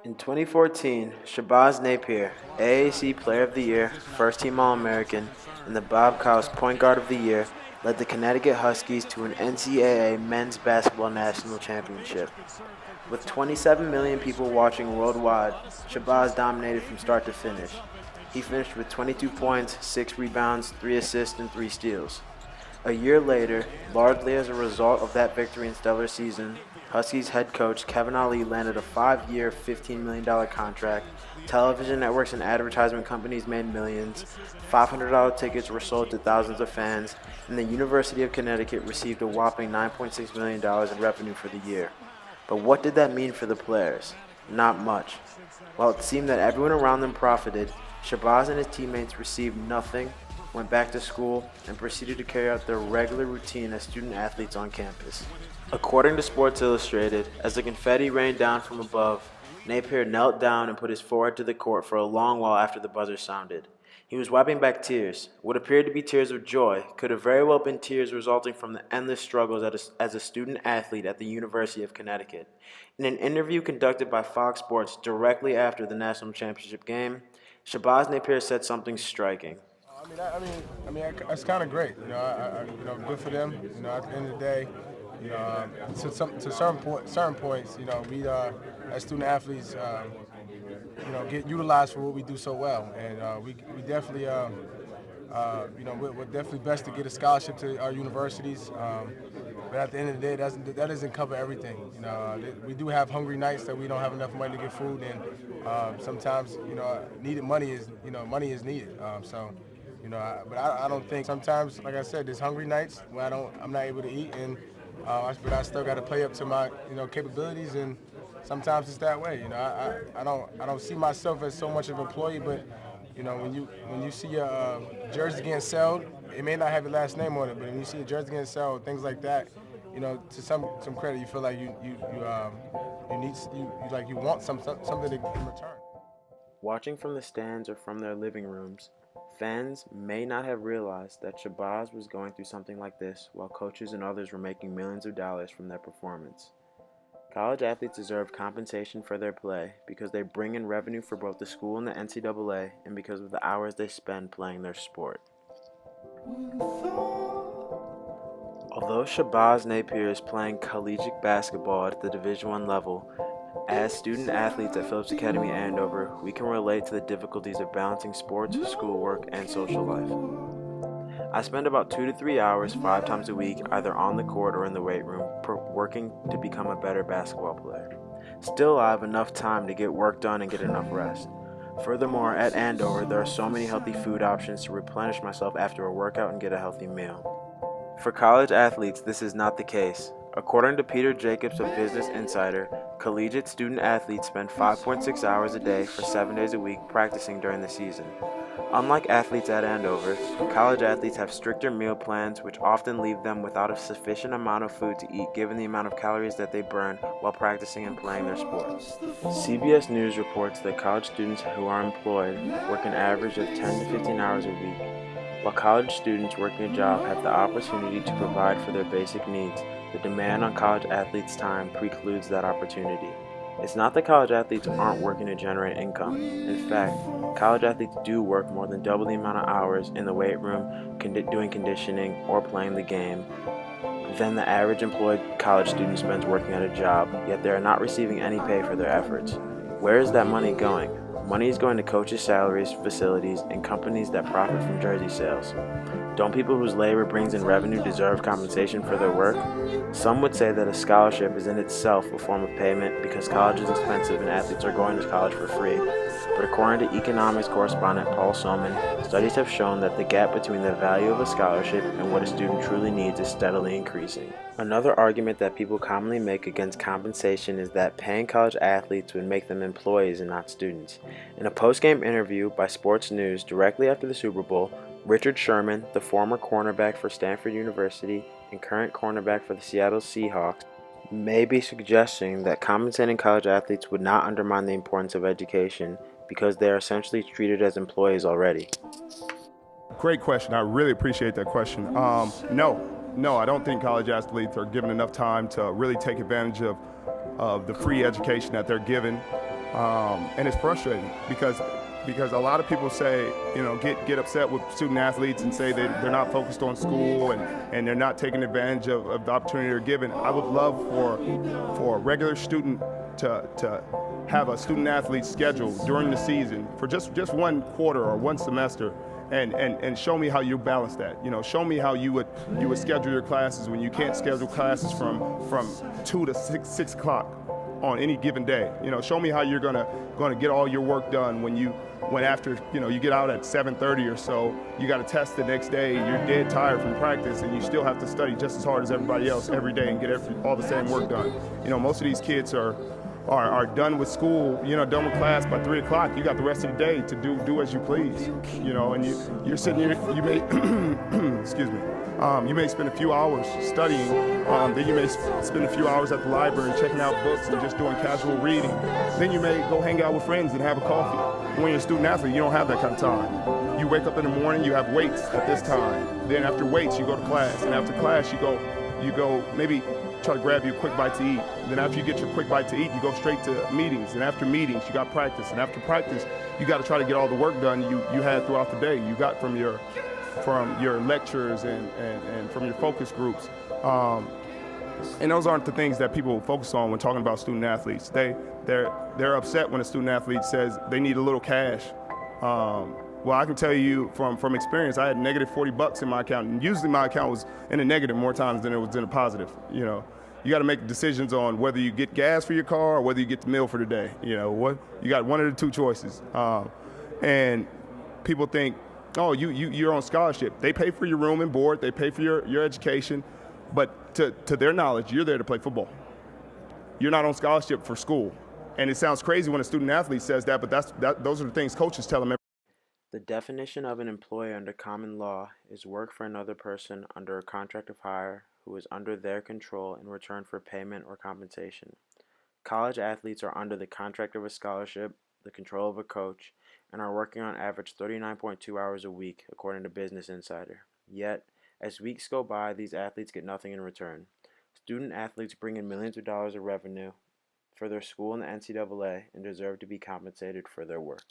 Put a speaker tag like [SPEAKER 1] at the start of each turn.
[SPEAKER 1] In 2014, Shabazz Napier, AAC Player of the Year, First Team All-American, and the Bob Couse Point Guard of the Year, led the Connecticut Huskies to an NCAA Men's Basketball National Championship. With 27 million people watching worldwide, Shabazz dominated from start to finish. He finished with 22 points, 6 rebounds, 3 assists, and 3 steals. A year later, largely as a result of that victory and stellar season, Huskies head coach Kevin Ali landed a 5-year, $15 million contract. Television networks and advertisement companies made millions. $500 tickets were sold to thousands of fans, and the University of Connecticut received a whopping $9.6 million in revenue for the year. But what did that mean for the players? Not much. While it seemed that everyone around them profited, Shabazz and his teammates received nothing, went back to school, and proceeded to carry out their regular routine as student athletes on campus. According to Sports Illustrated, as the confetti rained down from above, Napier knelt down and put his forehead to the court for a long while after the buzzer sounded. He was wiping back tears. What appeared to be tears of joy could have very well been tears resulting from the endless struggles as a student athlete at the University of Connecticut. In an interview conducted by Fox Sports directly after the national championship game, Shabazz Napier said something striking.
[SPEAKER 2] That's kind of great. Good for them. At the end of the day, to certain points, we as student athletes, get utilized for what we do so well, and we definitely, we're definitely best to get a scholarship to our universities. But at the end of the day, that doesn't cover everything. We do have hungry nights that we don't have enough money to get food, and sometimes, needed money is needed. But I don't think sometimes, like I said, there's hungry nights where I'm not able to eat, and but I still got to play up to my capabilities, and sometimes it's that way. I don't see myself as so much of an employee, but when you see your jersey getting sold, it may not have your last name on it, but when you see a jersey getting sold, things like that, to some credit, you feel like you want something in return.
[SPEAKER 1] Watching from the stands or from their living rooms, fans may not have realized that Shabazz was going through something like this while coaches and others were making millions of dollars from their performance. College athletes deserve compensation for their play because they bring in revenue for both the school and the NCAA, and because of the hours they spend playing their sport. Although Shabazz Napier is playing collegiate basketball at the Division I level, as student athletes at Phillips Academy Andover, we can relate to the difficulties of balancing sports, schoolwork, and social life. I spend about 2 to 3 hours 5 times a week either on the court or in the weight room working to become a better basketball player. Still, I have enough time to get work done and get enough rest. Furthermore, at Andover, there are so many healthy food options to replenish myself after a workout and get a healthy meal. For college athletes, this is not the case. According to Peter Jacobs of Business Insider, collegiate student athletes spend 5.6 hours a day for 7 days a week practicing during the season. Unlike athletes at Andover, college athletes have stricter meal plans which often leave them without a sufficient amount of food to eat given the amount of calories that they burn while practicing and playing their sport. CBS News reports that college students who are employed work an average of 10 to 15 hours a week. While college students working a job have the opportunity to provide for their basic needs, the demand on college athletes' time precludes that opportunity. It's not that college athletes aren't working to generate income. In fact, college athletes do work more than double the amount of hours in the weight room, doing conditioning, or playing the game than the average employed college student spends working at a job, yet they are not receiving any pay for their efforts. Where is that money going? Money is going to coaches' salaries, facilities, and companies that profit from jersey sales. Don't people whose labor brings in revenue deserve compensation for their work? Some would say that a scholarship is in itself a form of payment because college is expensive and athletes are going to college for free. But according to economics correspondent Paul Soman, studies have shown that the gap between the value of a scholarship and what a student truly needs is steadily increasing. Another argument that people commonly make against compensation is that paying college athletes would make them employees and not students. In a post-game interview by Sports News directly after the Super Bowl, Richard Sherman, the former cornerback for Stanford University and current cornerback for the Seattle Seahawks, may be suggesting that compensating college athletes would not undermine the importance of education because they are essentially treated as employees already.
[SPEAKER 3] Great question. I really appreciate that question. No, I don't think college athletes are given enough time to really take advantage of of the free education that they're given. And it's frustrating because a lot of people say, get upset with student athletes and say that they're not focused on school and they're not taking advantage of the opportunity they're given. I would love for a regular student to have a student athlete schedule during the season for just one quarter or one semester and show me how you balance that. Show me how you would schedule your classes when you can't schedule classes from 2 to 6 o'clock on any given day. Show me how you're gonna get all your work done when after you get out at 7:30 or so, you got a test the next day, you're dead tired from practice, and you still have to study just as hard as everybody else every day and get all the same work done. Most of these kids are done with school, done with class by 3 o'clock. You got the rest of the day to do as you please, and you're sitting here, you may, excuse me, you may spend a few hours studying, then you may spend a few hours at the library checking out books and just doing casual reading. Then you may go hang out with friends and have a coffee. When you're a student athlete, you don't have that kind of time. You wake up in the morning, you have weights at this time. Then after weights, you go to class, and after class, you go maybe try to grab you a quick bite to eat. Then after you get your quick bite to eat, you go straight to meetings. And after meetings, you got practice. And after practice, you got to try to get all the work done you had throughout the day. You got from your lectures and from your focus groups. And those aren't the things that people focus on when talking about student athletes. They're upset when a student athlete says they need a little cash. Well, I can tell you from experience, I had negative $40 in my account, and usually my account was in a negative more times than it was in a positive. You got to make decisions on whether you get gas for your car or whether you get the meal for the day. You got one of the two choices. And people think, oh, you're on scholarship. They pay for your room and board, they pay for your education, but to their knowledge, you're there to play football. You're not on scholarship for school. And it sounds crazy when a student athlete says that, but those are the things coaches tell them.
[SPEAKER 1] The definition of an employee under common law is work for another person under a contract of hire who is under their control in return for payment or compensation. College athletes are under the contract of a scholarship, the control of a coach, and are working on average 39.2 hours a week, according to Business Insider. Yet, as weeks go by, these athletes get nothing in return. Student athletes bring in millions of dollars of revenue for their school and the NCAA and deserve to be compensated for their work.